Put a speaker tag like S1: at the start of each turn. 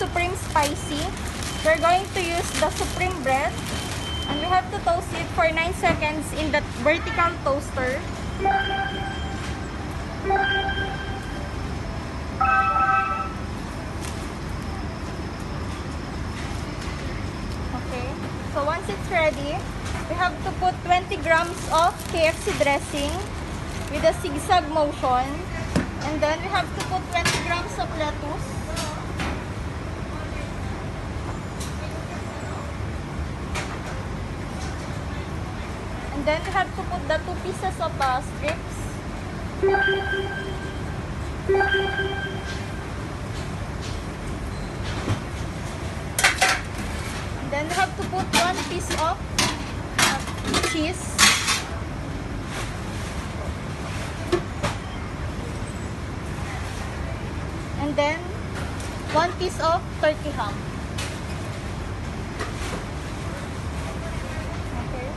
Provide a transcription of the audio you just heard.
S1: supreme spicy, we're going to use the supreme bread. And we have to toast it for 9 seconds in that vertical toaster. Okay, so once it's ready, we have to put 20 grams of KFC dressing with a zigzag motion. And then we have to put 20 grams of lettuce. And then we have to put the 2 pieces of strips. And then we have to put 1 piece of cheese. And then 1 piece of turkey ham. Okay.